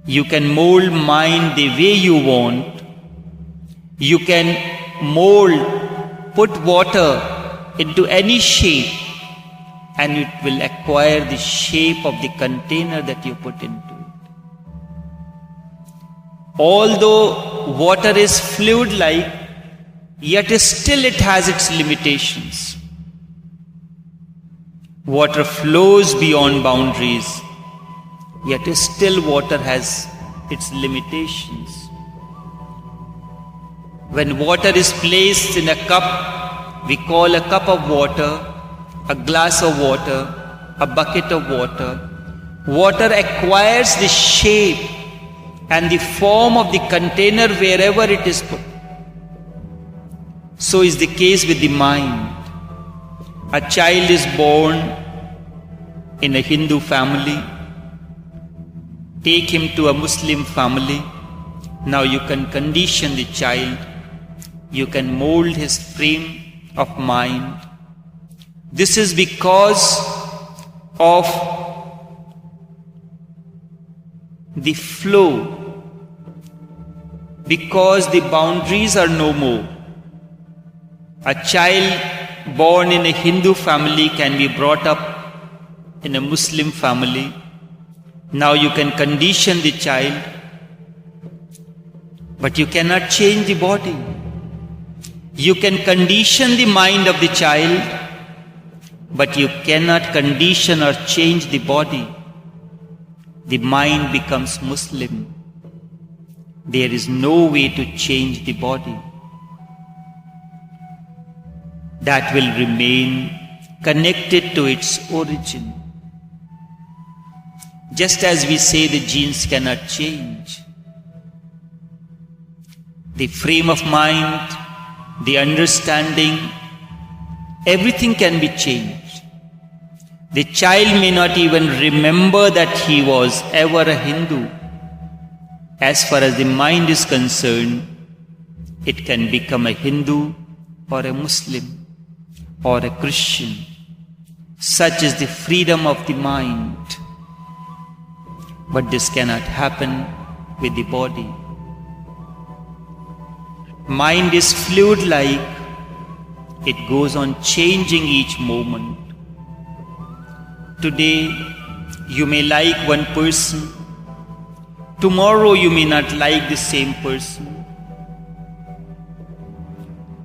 You can mold mind the way you want. You can put water into any shape, and it will acquire the shape of the container that you put into it. Although water is fluid-like, yet still it has its limitations. Water flows beyond boundaries, yet still water has its limitations. When water is placed in a cup, we call a cup of water, a glass of water, a bucket of water. Water acquires the shape and the form of the container wherever it is put. So is the case with the mind. A child is born in a Hindu family. Take him to a Muslim family. Now you can condition the child. You can mold his frame of mind. This is because of the flow, because the boundaries are no more. A child born in a Hindu family can be brought up in a Muslim family. Now you can condition the child, but you cannot change the body. You can condition the mind of the child, but you cannot condition or change the body. The mind becomes Muslim. There is no way to change the body. That will remain connected to its origin. Just as we say the genes cannot change. The frame of mind, the understanding, everything can be changed. The child may not even remember that he was ever a Hindu. As far as the mind is concerned, it can become a Hindu or a Muslim or a Christian. Such is the freedom of the mind. But this cannot happen with the body. Mind is fluid-like. It goes on changing each moment. Today, you may like one person. Tomorrow, you may not like the same person.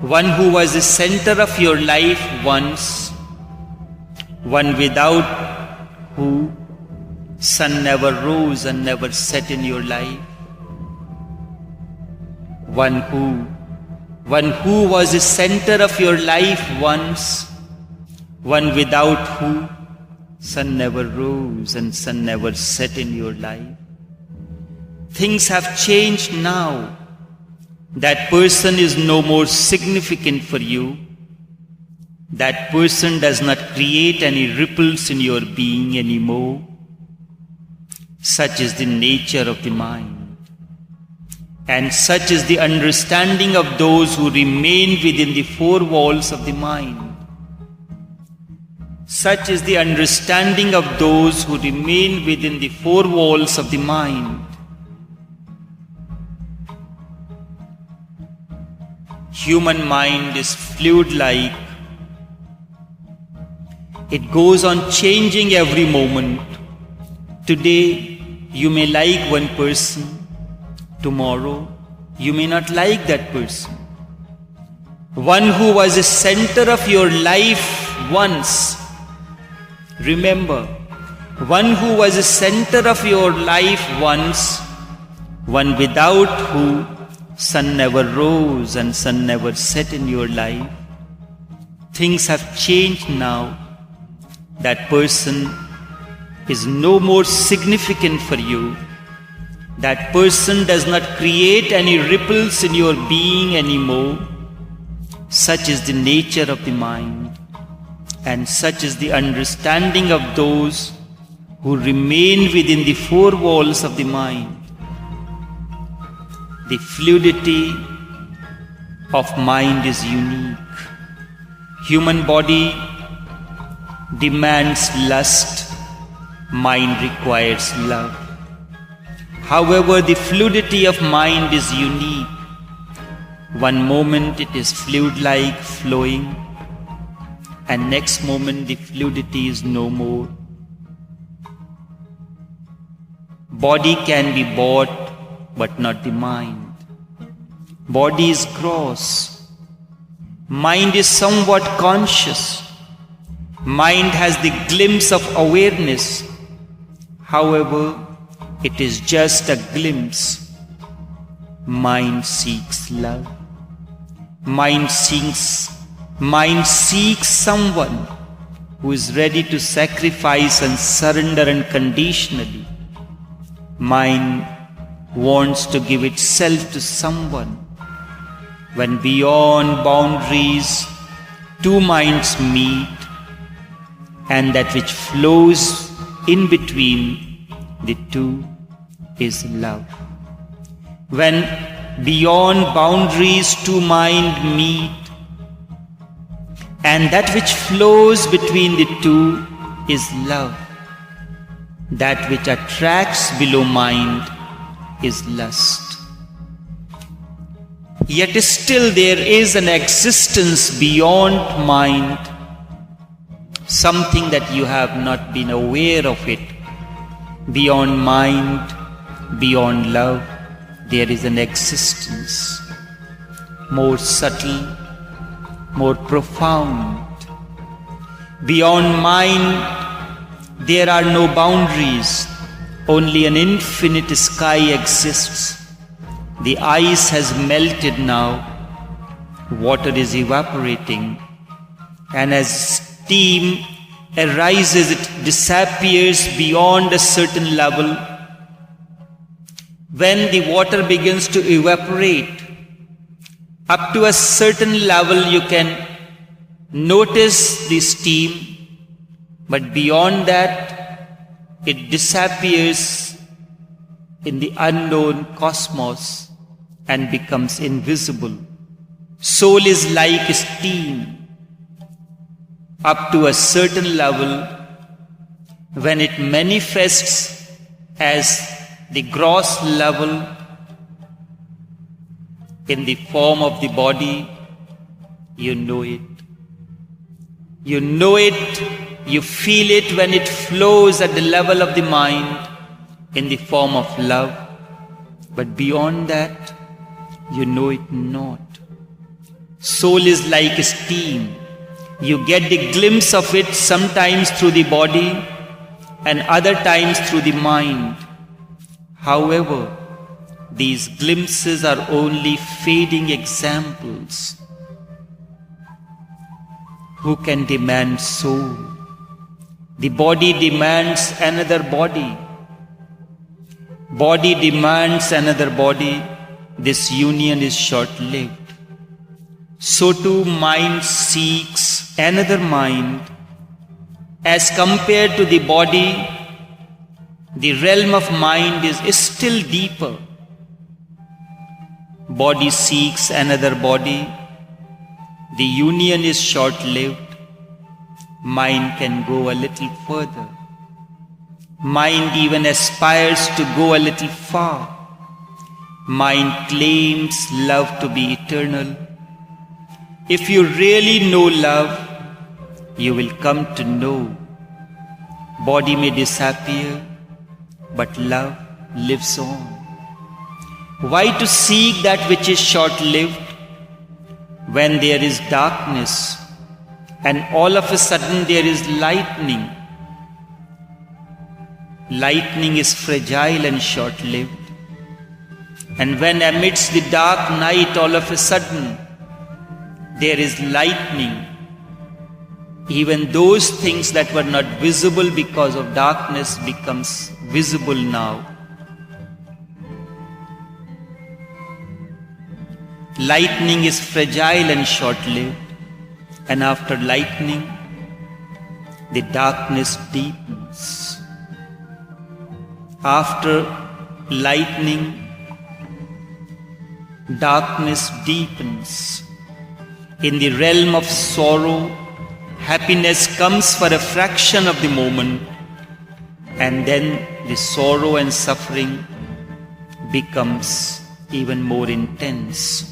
One who was the center of your life once, one without who sun never rose and never set in your life. One who was the center of your life once, one without who sun never rose and sun never set in your life. Things have changed now. That person is no more significant for you. That person does not create any ripples in your being anymore. Such is the nature of the mind. And such is the understanding of those who remain within the four walls of the mind. Such is the understanding of those who remain within the four walls of the mind. Human mind is fluid-like. It goes on changing every moment. Today, you may like one person. Tomorrow, you may not like that person. One who was the center of your life once. Remember, one who was the center of your life once, one without who sun never rose and sun never set in your life. Things have changed now. That person is no more significant for you. That person does not create any ripples in your being anymore. Such is the nature of the mind, and such is the understanding of those who remain within the four walls of the mind. The fluidity of mind is unique. Human body demands lust. Mind requires love. However, the fluidity of mind is unique. One moment it is fluid-like, flowing, and next moment the fluidity is no more. Body can be bought, but not the mind. Body is gross. Mind is somewhat conscious. Mind has the glimpse of awareness. However, it is just a glimpse. Mind seeks love. Mind seeks someone who is ready to sacrifice and surrender unconditionally. Mind wants to give itself to someone. When beyond boundaries, two minds meet, and that which flows in between the two is love. When beyond boundaries two minds meet, and that which flows between the two is love. That which attracts below mind is lust. Yet still there is an existence beyond mind, something that you have not been aware of it. Beyond mind, beyond love, there is an existence more subtle, more profound. Beyond mind, there are no boundaries, only an infinite sky exists. The ice has melted now, water is evaporating, and as steam arises, it disappears beyond a certain level. When the water begins to evaporate, up to a certain level you can notice the steam, but beyond that it disappears in the unknown cosmos and becomes invisible. Soul is like steam. Up to a certain level, when it manifests as the gross level in the form of the body, you know it. You know it, you feel it when it flows at the level of the mind in the form of love. But beyond that, you know it not. Soul is like steam. You get the glimpse of it sometimes through the body and other times through the mind. However, these glimpses are only fading examples. Who can demand soul? The body demands another body. Body demands another body. This union is short-lived. So too mind seeks another mind. As compared to the body, the realm of mind is still deeper. Body seeks another body. The union is short-lived. Mind can go a little further. Mind even aspires to go a little far. Mind claims love to be eternal. If you really know love, you will come to know. Body may disappear, but love lives on. Why to seek that which is short-lived when there is darkness and all of a sudden there is lightning? Lightning is fragile and short-lived. And when amidst the dark night all of a sudden there is lightning, even those things that were not visible because of darkness becomes visible now. Lightning is fragile and short-lived, and after lightning, the darkness deepens. After lightning, darkness deepens. In the realm of sorrow, happiness comes for a fraction of the moment, and then the sorrow and suffering becomes even more intense.